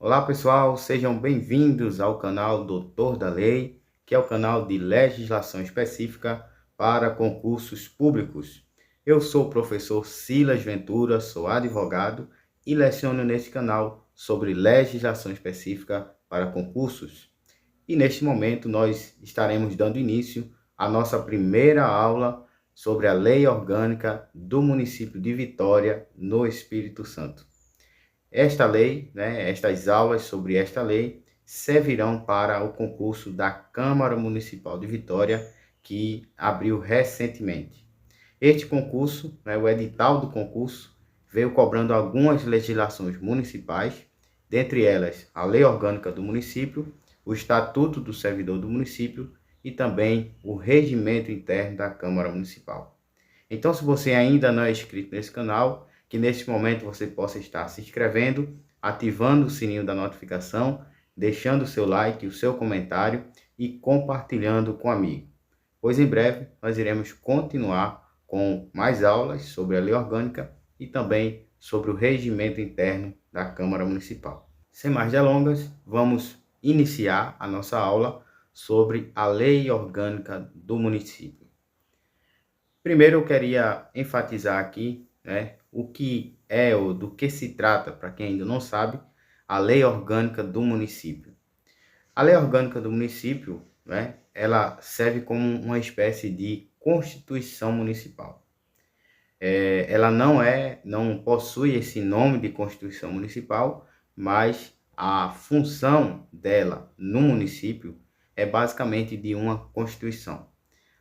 Olá pessoal, sejam bem-vindos ao canal Doutor da Lei, que é o canal de legislação específica para concursos públicos. Eu sou o professor Silas Ventura, sou advogado e leciono neste canal sobre legislação específica para concursos. E neste momento nós estaremos dando início à nossa primeira aula sobre a Lei Orgânica do município de Vitória, no Espírito Santo. Esta lei, estas aulas sobre esta lei servirão para o concurso da Câmara Municipal de Vitória, que abriu recentemente. Este concurso, o edital do concurso, veio cobrando algumas legislações municipais, dentre elas a Lei Orgânica do Município, o Estatuto do Servidor do Município e também o Regimento Interno da Câmara Municipal. Então, se você ainda não é inscrito nesse canal, que neste momento você possa estar se inscrevendo, ativando o sininho da notificação, deixando o seu like, o seu comentário e compartilhando com amigo. Pois em breve nós iremos continuar com mais aulas sobre a lei orgânica e também sobre o regimento interno da Câmara Municipal. Sem mais delongas, vamos iniciar a nossa aula sobre a lei orgânica do município. Primeiro eu queria enfatizar aqui, o que é ou do que se trata, para quem ainda não sabe, a Lei Orgânica do Município. A Lei Orgânica do Município, ela serve como uma espécie de Constituição Municipal. Ela não possui esse nome de Constituição Municipal, mas a função dela no município é basicamente de uma Constituição.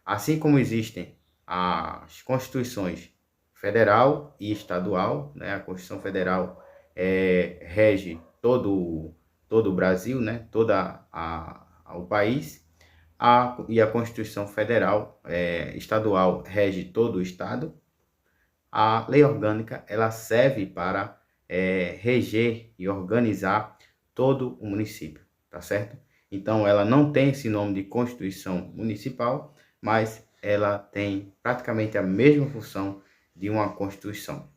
Assim como existem as Constituições federal e estadual, a Constituição Federal rege todo o Brasil, o país, e a Constituição Federal estadual rege todo o estado. A lei orgânica ela serve para reger e organizar todo o município, tá certo? Então ela não tem esse nome de Constituição Municipal, mas ela tem praticamente a mesma função de uma Constituição.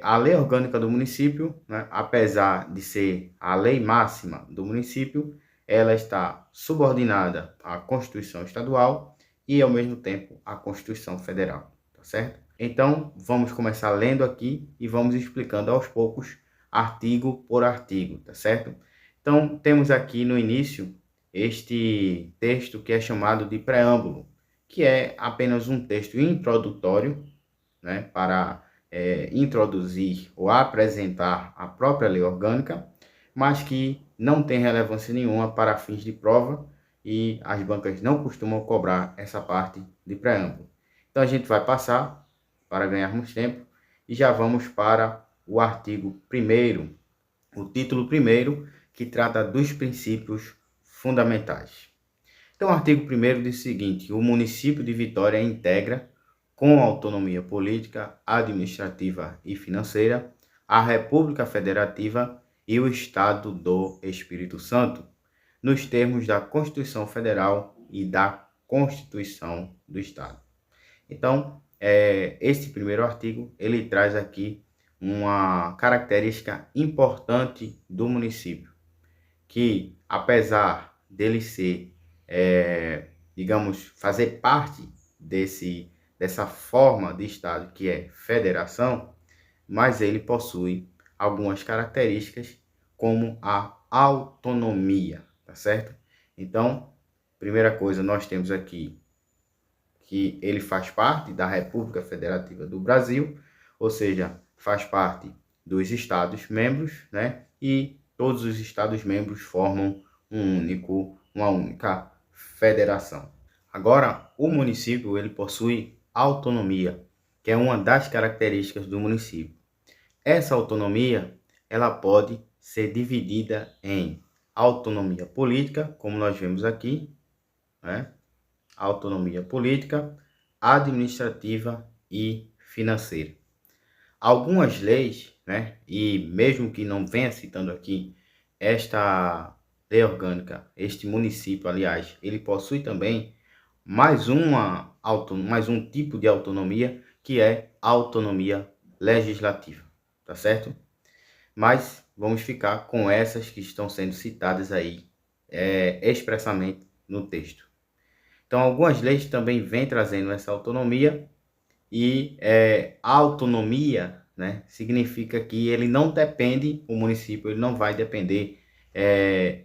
A lei orgânica do município, apesar de ser a lei máxima do município, ela está subordinada à Constituição Estadual e, ao mesmo tempo, à Constituição Federal, tá certo? Então, vamos começar lendo aqui e vamos explicando aos poucos, artigo por artigo, tá certo? Então, temos aqui no início este texto que é chamado de preâmbulo, que é apenas um texto introdutório, para introduzir ou apresentar a própria lei orgânica, mas que não tem relevância nenhuma para fins de prova e as bancas não costumam cobrar essa parte de preâmbulo. Então a gente vai passar para ganharmos tempo e já vamos para o artigo 1º, o título 1º, que trata dos princípios fundamentais. Então o artigo 1º diz o seguinte: o município de Vitória integra, com autonomia política, administrativa e financeira, a República Federativa e o Estado do Espírito Santo, nos termos da Constituição Federal e da Constituição do Estado. Então, este primeiro artigo, ele traz aqui uma característica importante do município, que apesar dele ser, digamos, fazer parte dessa forma de Estado que é federação, mas ele possui algumas características como a autonomia, tá certo? Então, primeira coisa, nós temos aqui que ele faz parte da República Federativa do Brasil, ou seja, faz parte dos Estados membros, e todos os Estados membros formam uma única federação. Agora, o município ele possui autonomia, que é uma das características do município. Essa autonomia ela pode ser dividida em autonomia política, como nós vemos aqui, autonomia política, administrativa e financeira. Algumas leis, e mesmo que não venha citando aqui esta lei orgânica, este município, aliás, ele possui também mais um tipo de autonomia, que é a autonomia legislativa, tá certo? Mas vamos ficar com essas que estão sendo citadas aí expressamente no texto. Então, algumas leis também vêm trazendo essa autonomia e a autonomia, né, significa que ele não depende, o município ele não vai depender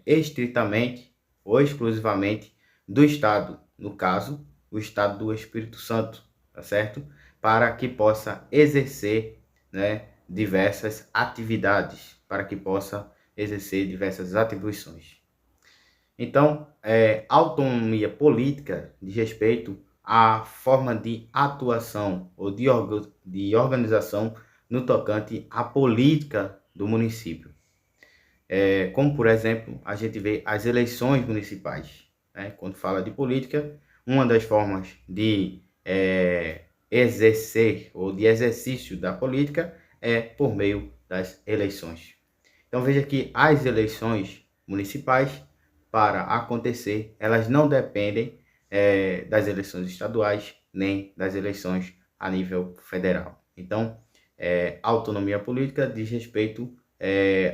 estritamente ou exclusivamente do Estado, no caso, o Estado do Espírito Santo, tá certo? Para que possa exercer, né, diversas atividades, para que possa exercer diversas atribuições. Então, autonomia política diz respeito à forma de atuação ou de organização no tocante à política do município. Como, por exemplo, a gente vê as eleições municipais. Né? Quando fala de política, uma das formas de exercer ou de exercício da política é por meio das eleições. Então, veja que as eleições municipais, para acontecer, elas não dependem das eleições estaduais nem das eleições a nível federal. Então, autonomia política diz respeito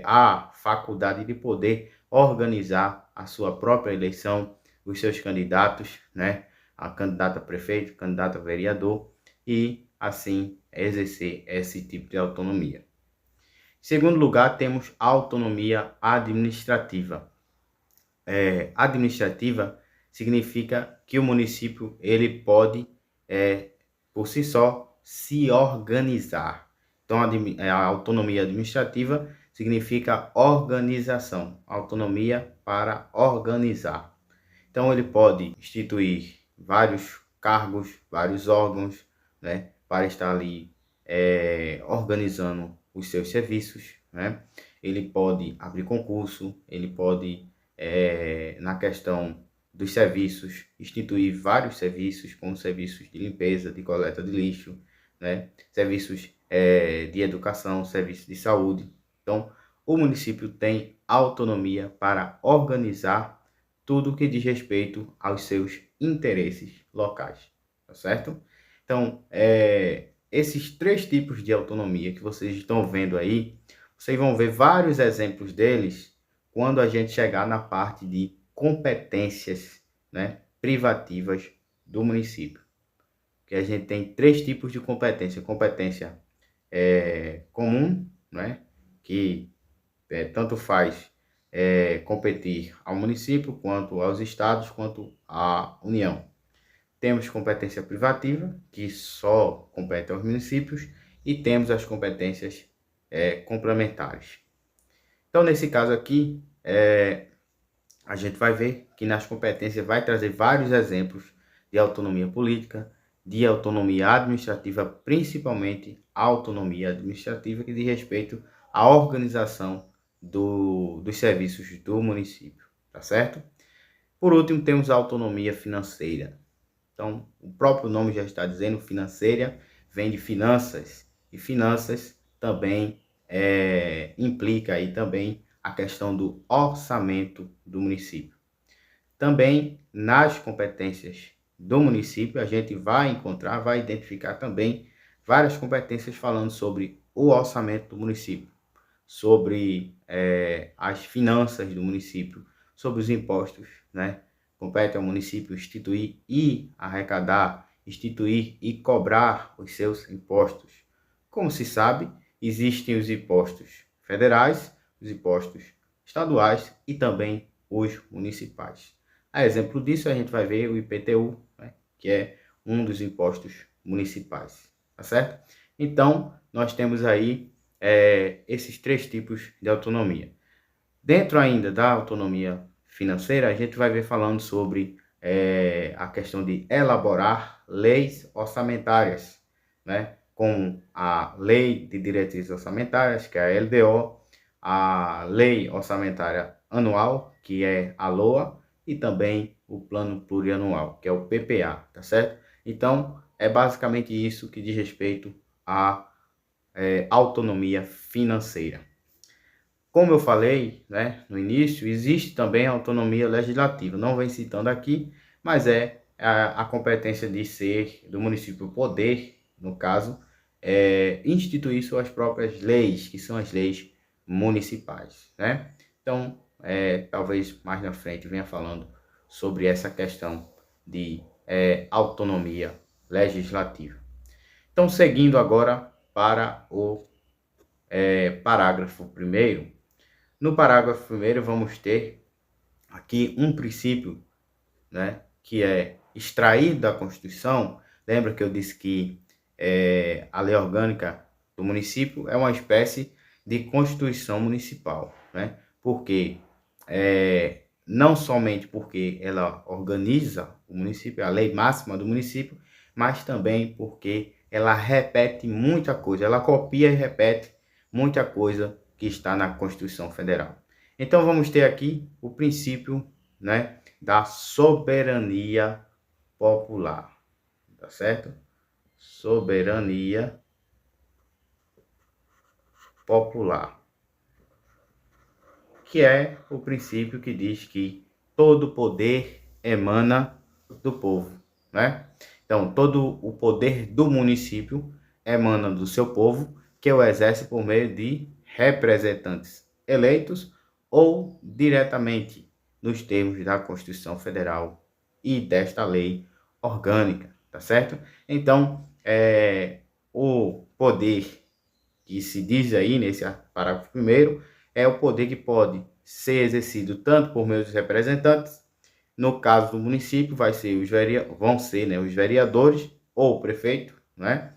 à faculdade de poder organizar a sua própria eleição, os seus candidatos, né? A candidata a prefeito, candidata a vereador, e assim exercer esse tipo de autonomia. Em segundo lugar, temos a autonomia administrativa. Administrativa significa que o município ele pode, por si só, se organizar. Então, a autonomia administrativa significa organização, autonomia para organizar. Então, ele pode instituir vários cargos, vários órgãos, né, para estar ali organizando os seus serviços, né? Ele pode abrir concurso, ele pode, na questão dos serviços, instituir vários serviços, como serviços de limpeza, de coleta de lixo, né? Serviços de educação, serviços de saúde. Então, o município tem autonomia para organizar tudo que diz respeito aos seus interesses locais, tá certo? Então, esses três tipos de autonomia que vocês estão vendo aí, vocês vão ver vários exemplos deles quando a gente chegar na parte de competências, né, privativas do município. Que a gente tem três tipos de competência. Competência comum, né, que tanto faz competir ao município, quanto aos estados, quanto à União. Temos competência privativa, que só compete aos municípios, e temos as competências complementares. Então, nesse caso aqui, a gente vai ver que nas competências vai trazer vários exemplos de autonomia política, de autonomia administrativa, principalmente a autonomia administrativa que diz respeito à organização dos serviços do município, tá certo? Por último, temos a autonomia financeira. Então, o próprio nome já está dizendo, financeira vem de finanças, e finanças também implica aí também a questão do orçamento do município. Também nas competências do município, a gente vai encontrar, vai identificar também várias competências falando sobre o orçamento do município, sobre as finanças do município, sobre os impostos, né? Compete ao município instituir e arrecadar, instituir e cobrar os seus impostos. Como se sabe, existem os impostos federais, os impostos estaduais e também os municipais. A exemplo disso, a gente vai ver o IPTU, né, que é um dos impostos municipais, tá certo? Então, nós temos aí esses três tipos de autonomia. Dentro ainda da autonomia financeira, a gente vai ver falando sobre a questão de elaborar leis orçamentárias, né? Como a Lei de Diretrizes Orçamentárias, que é a LDO, a Lei Orçamentária Anual, que é a LOA, e também o Plano Plurianual, que é o PPA, tá certo? Então, é basicamente isso que diz respeito à autonomia financeira. Como eu falei, né, no início, existe também a autonomia legislativa. Não vem citando aqui, mas é a competência de ser do município poder, no caso, instituir suas próprias leis, que são as leis municipais, né? Então, talvez mais na frente venha falando sobre essa questão de autonomia legislativa. Então, seguindo agora para o parágrafo primeiro. No parágrafo primeiro, vamos ter aqui um princípio, né, que é extraído da Constituição. Lembra que eu disse que a lei orgânica do município é uma espécie de Constituição municipal, né? Porque não somente porque ela organiza o município, é a lei máxima do município, mas também porque ela repete muita coisa, ela copia e repete muita coisa que está na Constituição Federal. Então vamos ter aqui o princípio, né, da soberania popular, tá certo? Soberania popular, que é o princípio que diz que todo poder emana do povo, né? Então, todo o poder do município emana do seu povo, que o exerce por meio de representantes eleitos ou diretamente nos termos da Constituição Federal e desta lei orgânica, tá certo? Então, o poder que se diz aí nesse parágrafo primeiro é o poder que pode ser exercido tanto por meio dos representantes, no caso do município vão ser, né, os vereadores ou o prefeito, né,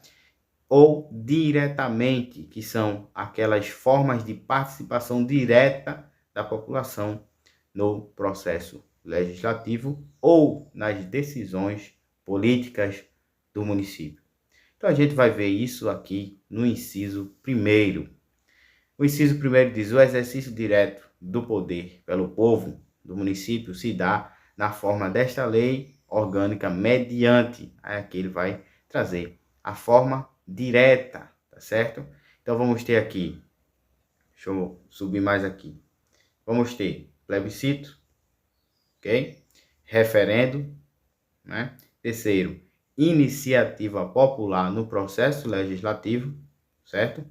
ou diretamente, que são aquelas formas de participação direta da população no processo legislativo ou nas decisões políticas do município. Então a gente vai ver isso aqui no inciso primeiro. O inciso primeiro diz: o exercício direto do poder pelo povo do município se dá na forma desta lei orgânica mediante, aí aqui ele vai trazer a forma direta, tá certo? Então vamos ter aqui, deixa eu subir mais aqui, vamos ter plebiscito, ok? Referendo, né? Terceiro, iniciativa popular no processo legislativo, certo?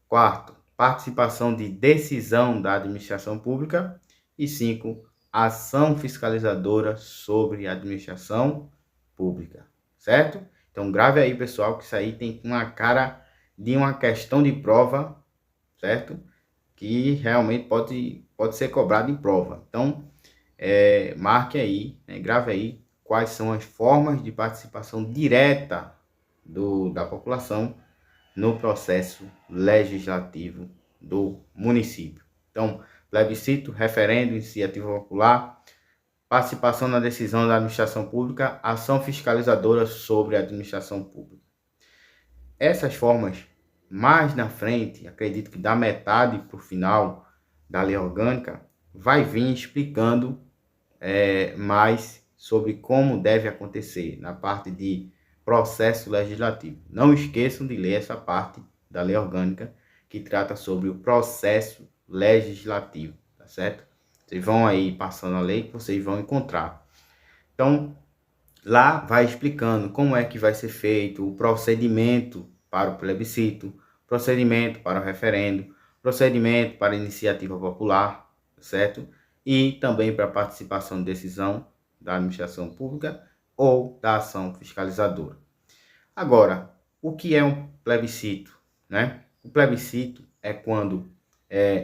Quarto, participação de decisão da administração pública. E 5, ação fiscalizadora sobre a administração pública, certo? Então, grave aí, pessoal, que isso aí tem uma cara de uma questão de prova, certo? Que realmente pode ser cobrado em prova. Então, marque aí, né, grave aí quais são as formas de participação direta da população no processo legislativo do município. Então, plebiscito, referendo, iniciativa popular, participação na decisão da administração pública, ação fiscalizadora sobre a administração pública. Essas formas, mais na frente, acredito que da metade para o final da lei orgânica, vai vir explicando mais sobre como deve acontecer na parte de processo legislativo. Não esqueçam de ler essa parte da lei orgânica que trata sobre o processo legislativo, tá certo? Vocês vão aí passando a lei que vocês vão encontrar. Então, lá vai explicando como é que vai ser feito o procedimento para o plebiscito, procedimento para o referendo, procedimento para a iniciativa popular, certo? E também para a participação de decisão da administração pública ou da ação fiscalizadora. Agora, o que é um plebiscito, né? O plebiscito é quando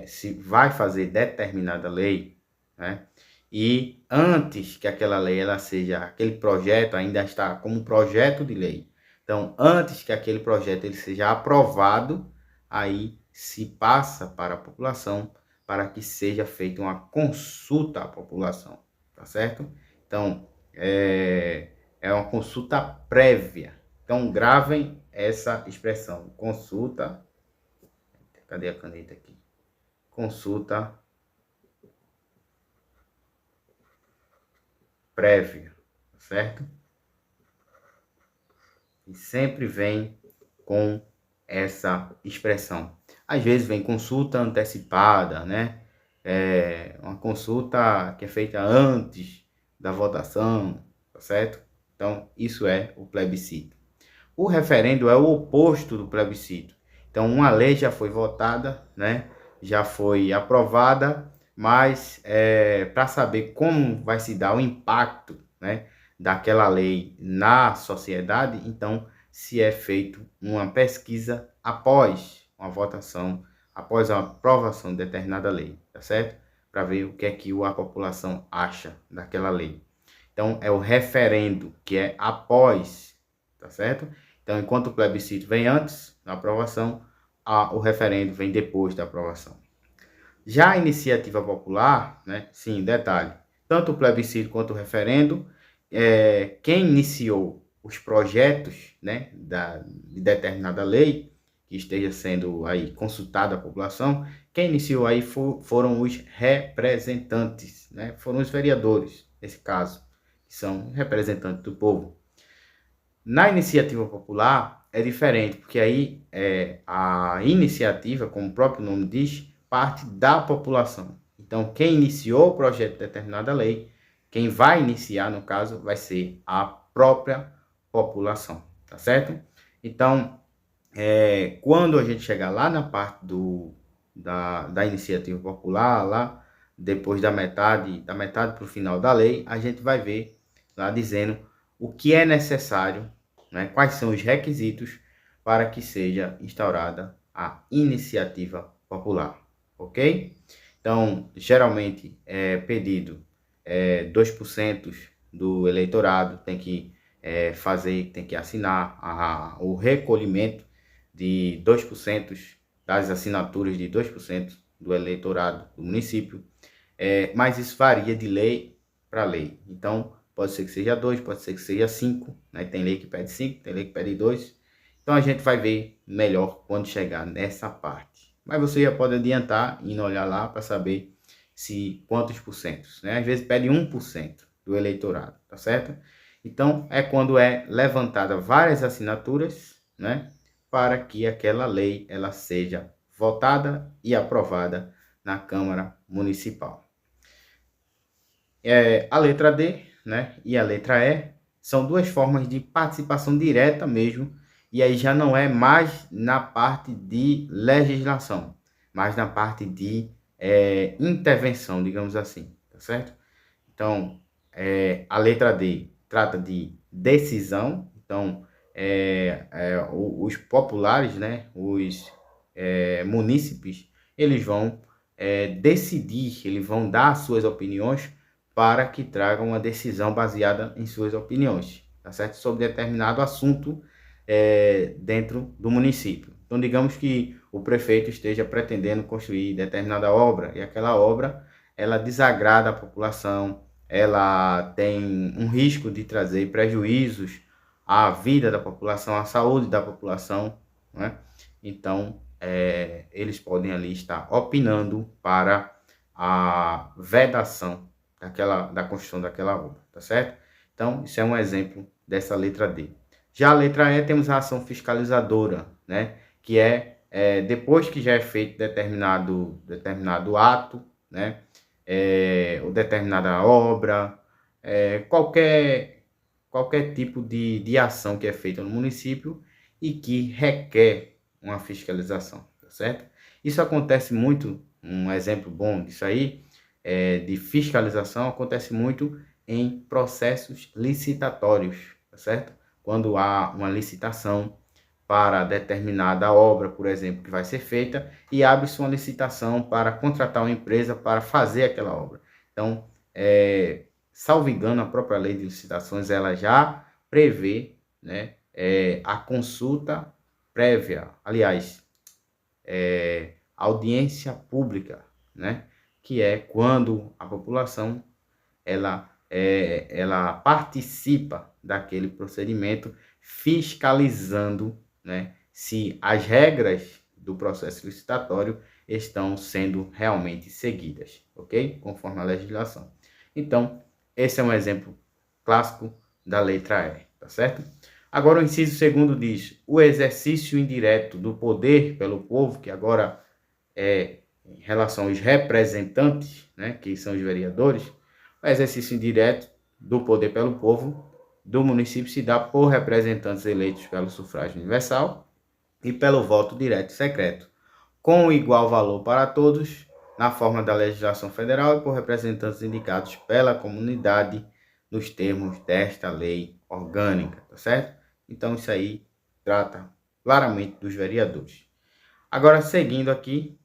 se vai fazer determinada lei, né? E antes que aquela lei ela seja, aquele projeto ainda está como projeto de lei. Então, antes que aquele projeto ele seja aprovado, aí se passa para a população para que seja feita uma consulta à população, tá certo? Então, é uma consulta prévia. Então, gravem essa expressão, consulta, cadê a caneta aqui? Consulta prévia, certo? E sempre vem com essa expressão. Às vezes vem consulta antecipada, né? Uma consulta que é feita antes da votação, tá certo? Então, isso é o plebiscito. O referendo é o oposto do plebiscito. Então, uma lei já foi votada, né? já foi aprovada, mas para saber como vai se dar o impacto, né, daquela lei na sociedade, então se é feito uma pesquisa após uma votação, após a aprovação de determinada lei, tá certo? Para ver o que é que a população acha daquela lei. Então, é o referendo, que é após, tá certo? Então, enquanto o plebiscito vem antes da aprovação, o referendo vem depois da aprovação. Já a iniciativa popular, né? Sim, detalhe, tanto o plebiscito quanto o referendo, quem iniciou os projetos, né, de determinada lei, que esteja sendo aí consultada a população, quem iniciou aí foram os representantes, né? Foram os vereadores, nesse caso, que são representantes do povo. Na iniciativa popular é diferente, porque aí a iniciativa, como o próprio nome diz, parte da população. Então, quem iniciou o projeto de determinada lei, quem vai iniciar, no caso, vai ser a própria população, tá certo? Então, quando a gente chegar lá na parte da iniciativa popular, lá depois da metade para o final da lei, a gente vai ver lá dizendo o que é necessário, né, quais são os requisitos para que seja instaurada a iniciativa popular, ok? Então, geralmente é pedido 2% do eleitorado tem que tem que assinar o recolhimento de 2% das assinaturas de 2% do eleitorado do município, mas isso varia de lei para lei. Então, pode ser que seja 2, pode ser que seja 5, né? Tem lei que pede 5, tem lei que pede 2. Então, a gente vai ver melhor quando chegar nessa parte. Mas você já pode adiantar, indo olhar lá para saber quantos porcentos, né? Às vezes pede 1% do eleitorado, tá certo? Então, é quando é levantada várias assinaturas, né? Para que aquela lei ela seja votada e aprovada na Câmara Municipal. A letra D, né, e a letra E são duas formas de participação direta mesmo, e aí já não é mais na parte de legislação, mas na parte de intervenção, digamos assim, tá certo? Então, a letra D trata de decisão, então, os populares, né, os munícipes, eles vão decidir, eles vão dar suas opiniões para que tragam uma decisão baseada em suas opiniões, tá certo? Sobre determinado assunto dentro do município. Então, digamos que o prefeito esteja pretendendo construir determinada obra e aquela obra ela desagrada a população, ela tem um risco de trazer prejuízos à vida da população, à saúde da população, né? Então, eles podem ali estar opinando para a vedação da construção daquela obra, tá certo? Então, isso é um exemplo dessa letra D. Já a letra E, temos a ação fiscalizadora, né? Que depois que já é feito determinado ato, né? Ou determinada obra, qualquer tipo de ação que é feita no município e que requer uma fiscalização, tá certo? Isso acontece muito, um exemplo bom disso aí, de fiscalização, acontece muito em processos licitatórios, tá certo? Quando há uma licitação para determinada obra, por exemplo, que vai ser feita, e abre-se uma licitação para contratar uma empresa para fazer aquela obra. Então, salvo engano, a própria lei de licitações, ela já prevê, né, a consulta prévia, aliás, audiência pública, né, que é quando a população ela participa daquele procedimento, fiscalizando, né, se as regras do processo licitatório estão sendo realmente seguidas, ok? Conforme a legislação. Então, esse é um exemplo clássico da letra E, tá certo? Agora, o inciso segundo diz: o exercício indireto do poder pelo povo, que agora é em relação aos representantes, né, que são os vereadores, o exercício indireto do poder pelo povo do município se dá por representantes eleitos pelo sufrágio universal e pelo voto direto e secreto, com igual valor para todos, na forma da legislação federal e por representantes indicados pela comunidade nos termos desta lei orgânica, tá certo? Então, isso aí trata claramente dos vereadores. Agora, seguindo aqui,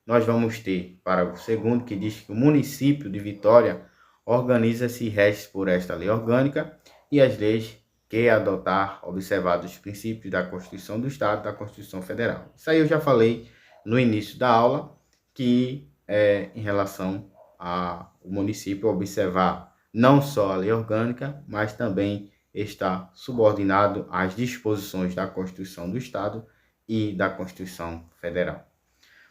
nós vamos ter parágrafo 2º, que diz que o município de Vitória organiza-se e rege por esta lei orgânica e as leis que adotar, observados os princípios da Constituição do Estado e da Constituição Federal. Isso aí eu já falei no início da aula, que é em relação ao município observar não só a lei orgânica, mas também está subordinado às disposições da Constituição do Estado e da Constituição Federal.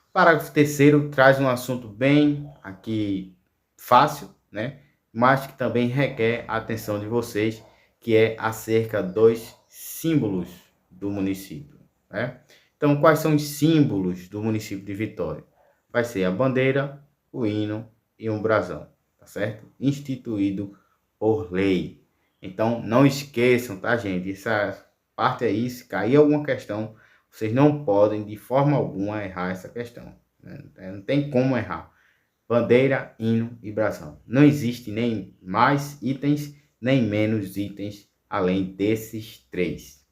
O parágrafo 3º traz um assunto bem aqui fácil, né? Mas que também requer a atenção de vocês, que é acerca dos símbolos do município, né? Então, quais são os símbolos do município de Vitória? Vai ser a bandeira, o hino e um brasão, tá certo? Instituído por lei. Então, não esqueçam, tá, gente? Essa parte aí, se cair alguma questão, vocês não podem, de forma alguma, errar essa questão, né? Não tem como errar. Bandeira, hino e brasão. Não existe nem mais itens, nem menos itens, além desses 3.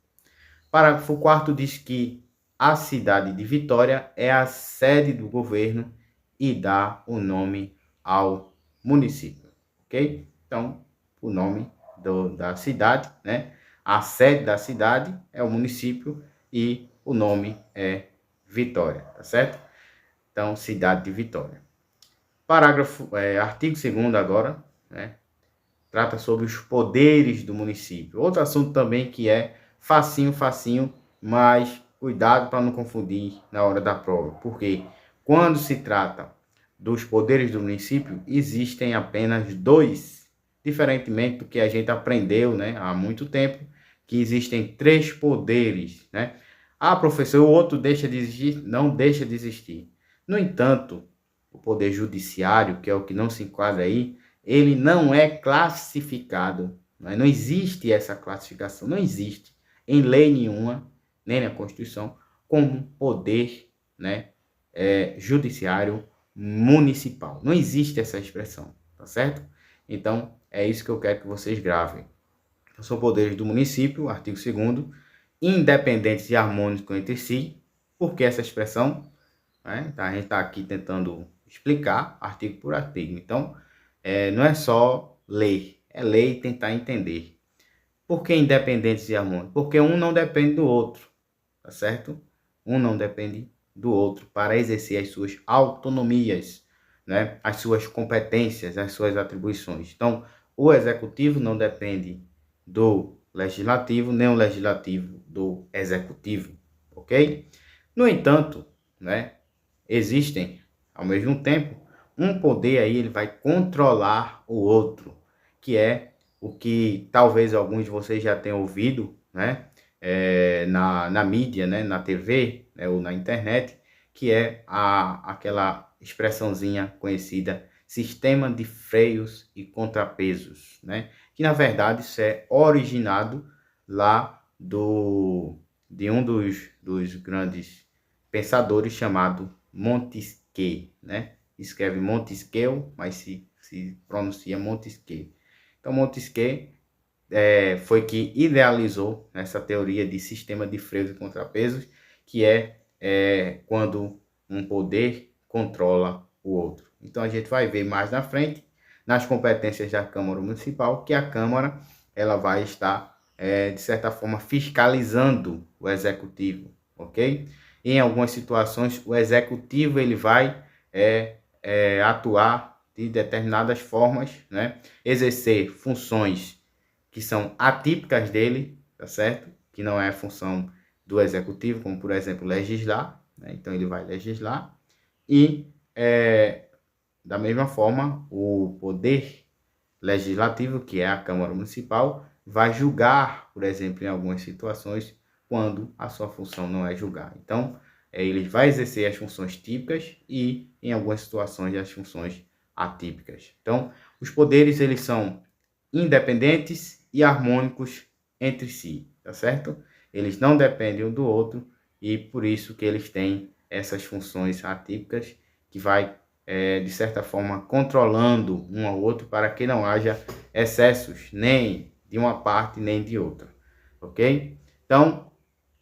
Parágrafo 4º diz que a cidade de Vitória é a sede do governo e dá o nome ao município, ok? Então, o nome da cidade, né? A sede da cidade é o município e o nome é Vitória, tá certo? Então, cidade de Vitória. Artigo 2º agora, né? Trata sobre os poderes do município. Outro assunto também que é facinho, mas cuidado para não confundir na hora da prova. Porque quando se trata dos poderes do município, existem apenas 2, diferentemente do que a gente aprendeu, né, há muito tempo, que existem 3 poderes, né? Ah, professor, o outro deixa de existir? Não deixa de existir. No entanto, o poder judiciário, que é o que não se enquadra aí, ele não é classificado, né? Não existe essa classificação, não existe em lei nenhuma, nem na Constituição, como poder, né, judiciário municipal. Não existe essa expressão, tá certo? Então, é isso que eu quero que vocês gravem. Então, são poderes do município, artigo 2º, independentes e harmônicos entre si. Por que essa expressão? Né? Tá, a gente está aqui tentando explicar artigo por artigo. Então, não é só ler, é ler e tentar entender. Por que independentes e harmônicos? Porque um não depende do outro, tá certo? Um não depende do outro para exercer as suas autonomias, né? As suas competências, as suas atribuições. Então, o executivo não depende do legislativo, nem o legislativo do executivo, ok? No entanto, né, existem, ao mesmo tempo, um poder aí, ele vai controlar o outro, que é o que talvez alguns de vocês já tenham ouvido, né, na mídia, né, na TV, né, ou na internet, que é aquela expressãozinha conhecida, sistema de freios e contrapesos, né, que na verdade isso é originado lá de um dos grandes pensadores chamado Montesquieu, né? Escreve Montesquieu, mas se pronuncia Montesquieu. Então, Montesquieu foi que idealizou essa teoria de sistema de freios e contrapesos, que é quando um poder controla o outro. Então, a gente vai ver mais na frente, nas competências da Câmara Municipal, que a Câmara ela vai estar, de certa forma, fiscalizando o Executivo, ok? Em algumas situações, o Executivo ele vai atuar de determinadas formas, né? Exercer funções que são atípicas dele, tá certo? Que não é a função do Executivo, como, por exemplo, legislar, né? Então, ele vai legislar. E, da mesma forma, o poder legislativo, que é a Câmara Municipal, vai julgar, por exemplo, em algumas situações, quando a sua função não é julgar. Então, ele vai exercer as funções típicas e, em algumas situações, as funções atípicas. Então, os poderes, eles são independentes e harmônicos entre si, tá certo? Eles não dependem um do outro e, por isso, que eles têm essas funções atípicas, que vai, de certa forma, controlando um ao outro para que não haja excessos, nem de uma parte, nem de outra, ok? Então,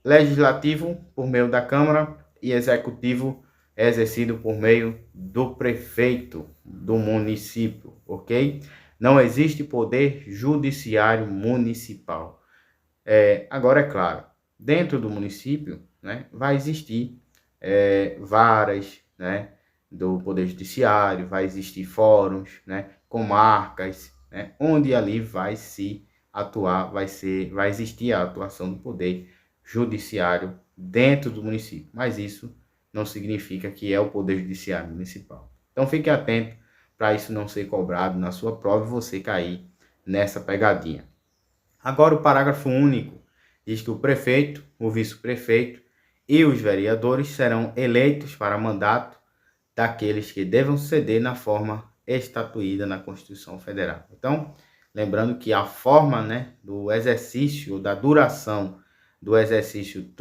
legislativo por meio da Câmara e executivo é exercido por meio do prefeito do município, ok? Não existe poder judiciário municipal. Agora, é claro, dentro do município, né, vai existir varas, né, do Poder Judiciário, vai existir fóruns, né, comarcas, né, onde ali vai se atuar, vai existir a atuação do Poder Judiciário dentro do município. Mas isso não significa que é o Poder Judiciário Municipal. Então fique atento para isso não ser cobrado na sua prova e você cair nessa pegadinha. Agora o parágrafo único diz que o prefeito, o vice-prefeito e os vereadores serão eleitos para mandato daqueles que devam suceder na forma estatuída na Constituição Federal. Então, lembrando que a forma, né, do exercício, da duração do exercício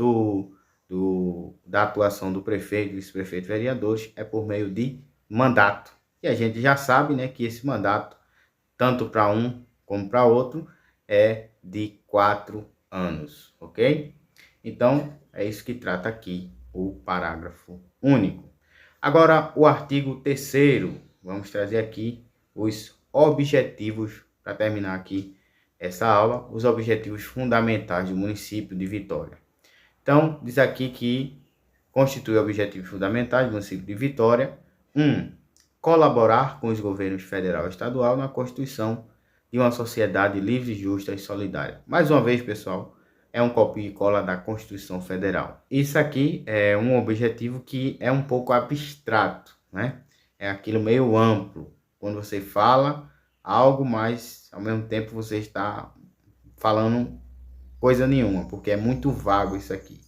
da atuação do prefeito, vice-prefeito e vereadores é por meio de mandato. E a gente já sabe, né, que esse mandato, tanto para um como para outro, é de 4 anos, ok? Então, é isso que trata aqui o parágrafo único. Agora, o artigo 3º, vamos trazer aqui os objetivos, para terminar aqui essa aula, os objetivos fundamentais do município de Vitória. Então, diz aqui que constitui objetivos fundamentais do município de Vitória: 1. Colaborar com os governos federal e estadual na constituição de uma sociedade livre, justa e solidária. Mais uma vez, pessoal, é um copia e cola da Constituição Federal. Isso aqui é um objetivo que é um pouco abstrato, né? É aquilo meio amplo. Quando você fala algo, mas ao mesmo tempo você está falando coisa nenhuma, porque é muito vago isso aqui.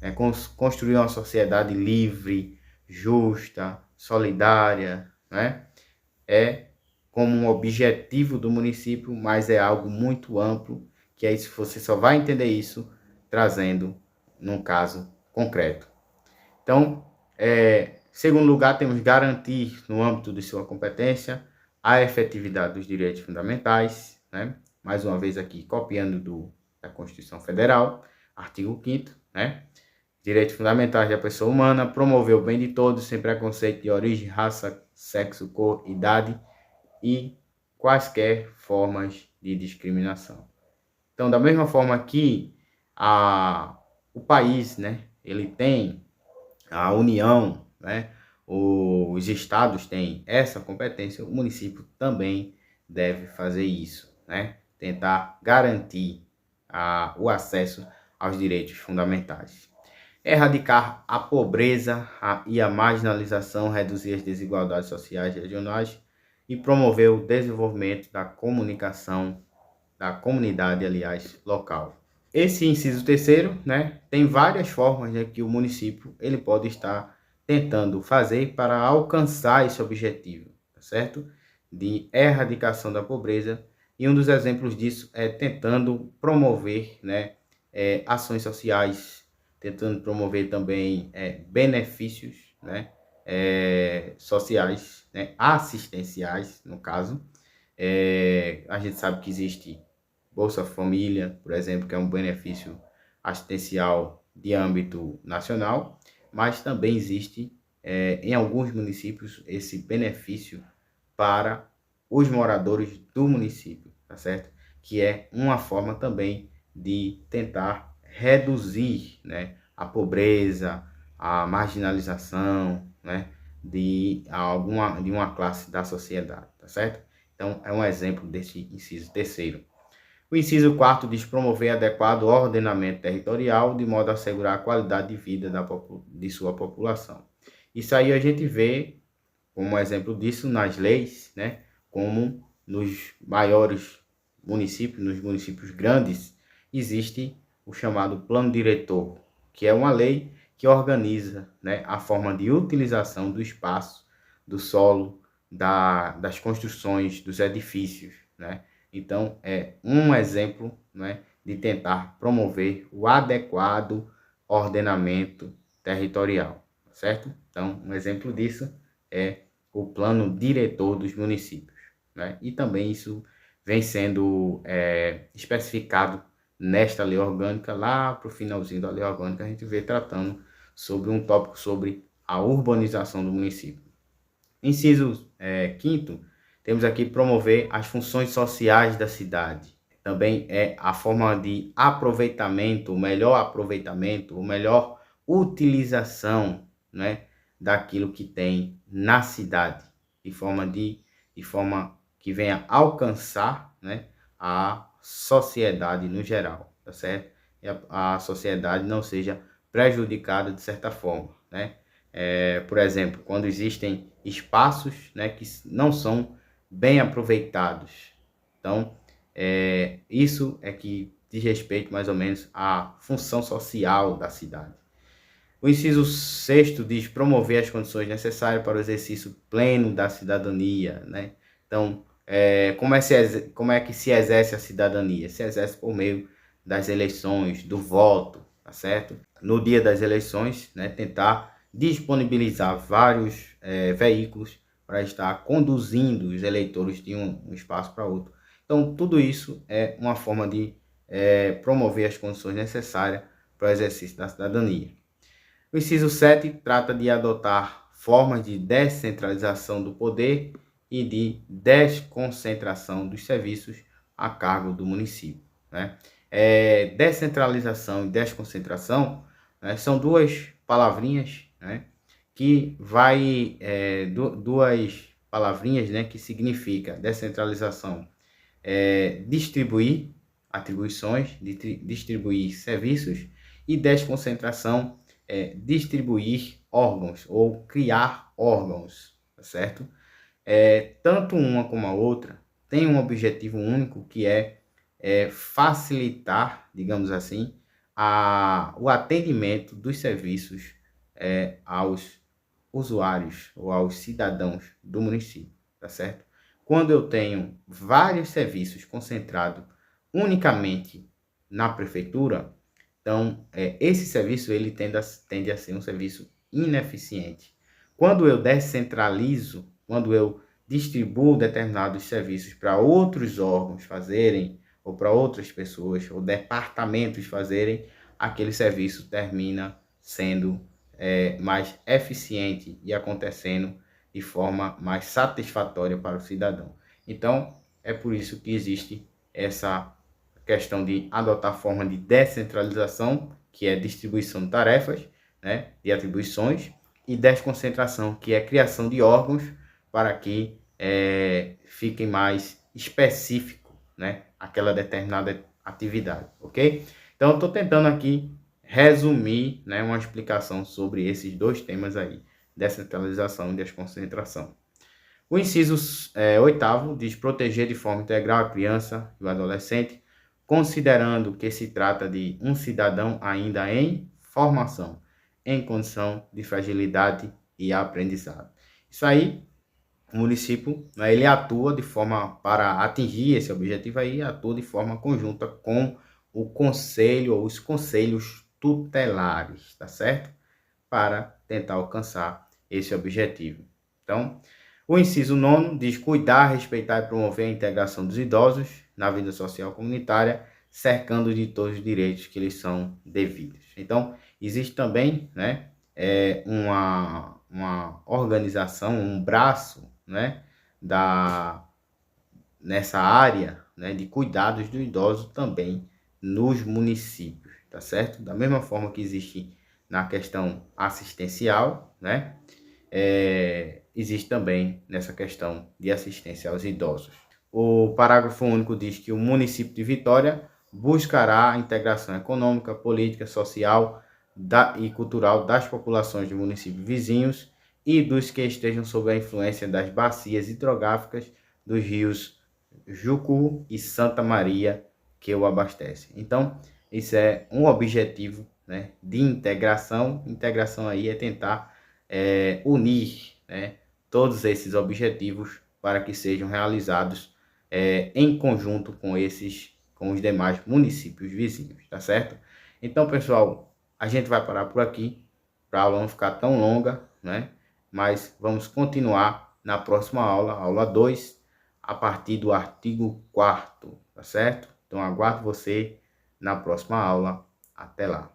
É construir uma sociedade livre, justa, solidária, né? É como um objetivo do município, mas é algo muito amplo, que aí você só vai entender isso trazendo num caso concreto. Então, segundo lugar, temos garantir, no âmbito de sua competência, a efetividade dos direitos fundamentais, né? Mais uma vez aqui, copiando da Constituição Federal, artigo 5º, né? Direitos fundamentais da pessoa humana, promover o bem de todos, sem preconceito de origem, raça, sexo, cor, idade e quaisquer formas de discriminação. Então, da mesma forma que o país, né, ele tem a União, né, os estados têm essa competência, o município também deve fazer isso, né, tentar garantir o acesso aos direitos fundamentais. Erradicar a pobreza e a marginalização, reduzir as desigualdades sociais e regionais e promover o desenvolvimento da comunicação, da comunidade, aliás, local. Esse inciso 3º, né, tem várias formas, né, que o município ele pode estar tentando fazer para alcançar esse objetivo, tá certo? De erradicação da pobreza, e um dos exemplos disso é tentando promover, né, ações sociais, tentando promover também benefícios, né, sociais, né, assistenciais, no caso. A gente sabe que existe Bolsa Família, por exemplo, que é um benefício assistencial de âmbito nacional, mas também existe em alguns municípios esse benefício para os moradores do município, tá certo? Que é uma forma também de tentar reduzir, né, a pobreza, a marginalização, né, de uma classe da sociedade, tá certo? Então, é um exemplo desse inciso 3º. O inciso 4º diz promover adequado ordenamento territorial de modo a assegurar a qualidade de vida de sua população. Isso aí a gente vê como exemplo disso nas leis, né, como nos maiores municípios, nos municípios grandes, existe o chamado plano diretor, que é uma lei que organiza, né, a forma de utilização do espaço, do solo, das construções, dos edifícios, né? Então, é um exemplo, né, de tentar promover o adequado ordenamento territorial, certo? Então, um exemplo disso é o plano diretor dos municípios, né? E também isso vem sendo especificado nesta lei orgânica. Lá para o finalzinho da lei orgânica, a gente vê tratando sobre um tópico sobre a urbanização do município. Inciso 5º, temos aqui promover as funções sociais da cidade. Também é a forma de aproveitamento, o melhor utilização, né, daquilo que tem na cidade, de forma que venha alcançar, né, a sociedade no geral, tá certo? E a sociedade não seja prejudicada de certa forma, né? Por exemplo, quando existem espaços, né, que não são bem aproveitados. Então, isso é que diz respeito mais ou menos à função social da cidade. O inciso 6º diz promover as condições necessárias para o exercício pleno da cidadania, né? Então, como é que se exerce a cidadania? Se exerce por meio das eleições, do voto, tá certo? No dia das eleições, né, tentar disponibilizar vários veículos para estar conduzindo os eleitores de um espaço para outro. Então, tudo isso é uma forma de promover as condições necessárias para o exercício da cidadania. O inciso 7 trata de adotar formas de descentralização do poder e de desconcentração dos serviços a cargo do município, né? Descentralização e desconcentração, né, são duas palavrinhas, né, que duas palavrinhas, né, que significa descentralização distribuir atribuições, distribuir serviços, e desconcentração distribuir órgãos ou criar órgãos, tá certo? Tanto uma como a outra tem um objetivo único, que é facilitar, digamos assim, o atendimento dos serviços aos usuários ou aos cidadãos do município, tá certo? Quando eu tenho vários serviços concentrados unicamente na prefeitura, então esse serviço ele tende a ser um serviço ineficiente. Quando eu descentralizo, quando eu distribuo determinados serviços para outros órgãos fazerem, ou para outras pessoas, ou departamentos fazerem, aquele serviço termina sendo mais eficiente e acontecendo de forma mais satisfatória para o cidadão. Então, é por isso que existe essa questão de adotar forma de descentralização, que é distribuição de tarefas, né, de atribuições, e desconcentração, que é criação de órgãos para que fiquem mais específico, né, aquela determinada atividade, ok? Então, eu estou tentando aqui resumir, né, uma explicação sobre esses dois temas aí, descentralização e desconcentração. O inciso 8º diz proteger de forma integral a criança e o adolescente, considerando que se trata de um cidadão ainda em formação, em condição de fragilidade e aprendizado. Isso aí, o município, né, ele atua de forma, para atingir esse objetivo aí, atua de forma conjunta com o conselho ou os conselhos tutelares, tá certo? Para tentar alcançar esse objetivo. Então, o inciso 9º diz cuidar, respeitar e promover a integração dos idosos na vida social comunitária, cercando de todos os direitos que lhes são devidos. Então, existe também, né, uma organização, um braço, né, nessa área, né, de cuidados do idoso também nos municípios, tá certo? Da mesma forma que existe na questão assistencial, né, existe também nessa questão de assistência aos idosos. O parágrafo único diz que o município de Vitória buscará a integração econômica, política, social e cultural das populações de municípios vizinhos e dos que estejam sob a influência das bacias hidrográficas dos rios Jucu e Santa Maria que o abastecem. Então, isso é um objetivo, né, de integração. Integração aí é tentar unir, né, todos esses objetivos para que sejam realizados em conjunto com os demais municípios vizinhos, tá certo? Então, pessoal, a gente vai parar por aqui para a aula não ficar tão longa, né? Mas vamos continuar na próxima aula, aula 2, a partir do artigo 4º, tá certo? Então aguardo você na próxima aula. Até lá.